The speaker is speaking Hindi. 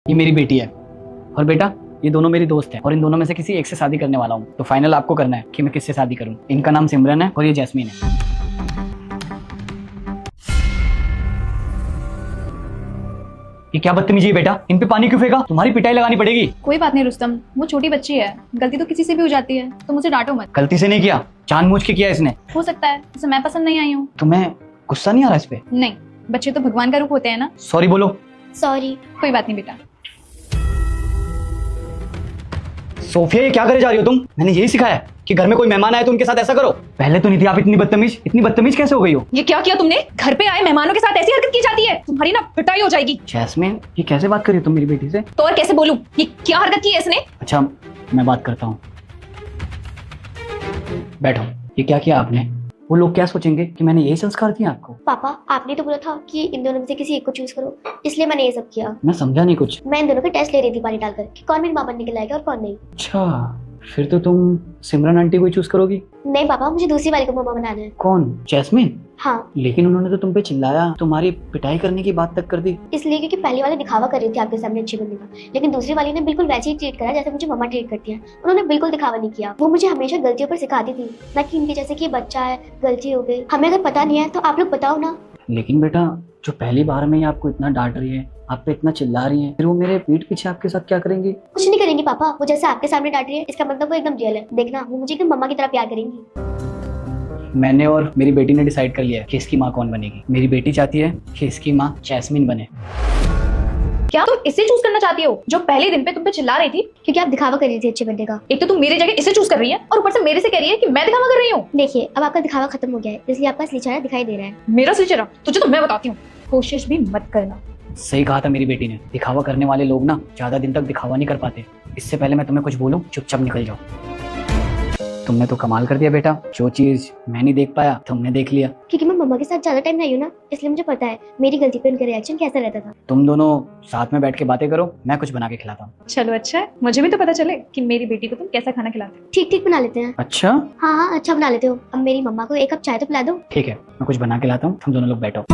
ये मेरी बेटी है और बेटा ये दोनों मेरी दोस्त हैं और इन दोनों में से किसी एक से शादी करने वाला हूँ। तो फाइनल आपको करना है कि मैं किससे शादी करूँ। इनका नाम सिमरन है और ये जैस्मीन है। ये क्या बदतमीजी है बेटा, इन पे पानी क्यों फेंका? तुम्हारी पिटाई लगानी पड़ेगी। कोई बात नहीं रुस्तम, वो छोटी बच्ची है, गलती तो किसी से भी हो जाती है, तो मुझे डांटो मत। गलती से नहीं किया, जानबूझ के किया इसने। हो सकता है उसे मैं पसंद नहीं आई हूँ। तुम्हें गुस्सा नहीं आ रहा इस पे? नहीं, बच्चे तो भगवान का रूप होते हैं ना। सॉरी बोलो। सॉरी। कोई बात नहीं बेटा। सोफिया ये क्या करे जा रही हो तुम? मैंने यही सिखाया है कि घर में कोई मेहमान आए तो उनके साथ ऐसा करो। पहले तो नहीं थी आप इतनी बदतमीज कैसे हो गई हो? ये क्या किया तुमने? घर पे आए मेहमानों के साथ ऐसी हरकत की जाती है? तुम्हारी ना पिटाई हो जाएगी। जैस्मीन ये कैसे बात कर रही हो तुम मेरी बेटी से? तो और कैसे बोलूं? ये क्या हरकत की है इसने? अच्छा मैं बात करता हूँ, बैठो। ये क्या किया आपने? वो लोग क्या सोचेंगे कि मैंने यही संस्कार दिया आपको? पापा आपने तो बोला था कि इन दोनों में से किसी एक को चूज करो, इसलिए मैंने ये सब किया। मैं समझा नहीं कुछ। मैं इन दोनों के टेस्ट ले रही थी पानी डालकर कि कौन मेरी मां बनने के लायक है और कौन नहीं। अच्छा फिर तो तुम सिमरन आंटी को ही चूज करोगी? नहीं पापा, मुझे दूसरी वाली को मामा बनाना है। कौन? जैस्मीन? हाँ, लेकिन उन्होंने तो तुम पे चिल्लाया, तुम्हारी पिटाई करने की बात तक कर दी। इसलिए क्योंकि पहली वाली दिखावा कर रही थी आपके सामने अच्छी बनने का, लेकिन दूसरी वाली ने बिल्कुल वैसे ही ट्रीट करा जैसे मुझे मम्मा ट्रीट करती है। उन्होंने बिल्कुल दिखावा नहीं किया। वो मुझे हमेशा गलतियों पर सिखाती थी, ना कि इनके जैसे कि ये बच्चा है, गलती हो गई। हमें अगर पता नहीं है तो आप लोग बताओ ना। लेकिन बेटा जो पहली बार में ही आपको इतना डांट रही है, आप पे इतना चिल्ला रही है, फिर वो मेरे पीठ पीछे आपके साथ क्या करेंगी? कुछ नहीं करेंगी पापा, वो जैसे आपके सामने डांट रही है इसका मतलब वो एकदम रियल है। देखना वो मुझे एकदम मम्मा की तरह प्यार करेंगी। मैंने और मेरी बेटी ने डिसाइड कर लिया है कि इसकी माँ कौन बनेगी। मेरी बेटी चाहती है कि इसकी माँ जैस्मीन बने। क्या तुम इसे चूज करना चाहती हो जो पहले दिन पे तुम पे चिल्ला रही थी? क्योंकि आप दिखावा कर रही थी अच्छे बनने का। एक तो तुम मेरी जगह इसे चूज कर रही है और ऊपर से मेरे से कह रही है कि मैं दिखावा कर रही हूँ। देखिए अब आपका दिखावा खत्म हो गया है, इसलिए आपका असली चेहरा दिखाई दे रहा है। मेरा असली चेहरा तुझे तो मैं बताती हूँ, कोशिश भी मत करना। सही कहा था मेरी बेटी ने, दिखावा करने वाले लोग ना ज्यादा दिन तक दिखावा नहीं कर पाते। इससे पहले मैं तुम्हें कुछ बोलूं चुपचाप निकल जाओ। तुमने तो कमाल कर दिया बेटा, जो चीज मैं नहीं देख पाया तुमने देख लिया। क्योंकि मैं मम्मा के साथ ज्यादा टाइम नहीं हूँ ना, इसलिए मुझे पता है मेरी गलती पे उनका रिएक्शन कैसा रहता था। तुम दोनों साथ में बैठ के बातें करो, मैं कुछ बना के खिलाता हूँ। चलो अच्छा है, मुझे भी तो पता चले कि मेरी बेटी को तुम कैसा खाना खिलाते हो। ठीक ठीक बना लेते हैं। अच्छा हाँ हाँ अच्छा बना लेते हो। अब मेरी मम्मा को एक कप चाय तो पिला दो। ठीक है, मैं कुछ बना के लाता हूँ, तुम दोनों लोग बैठो।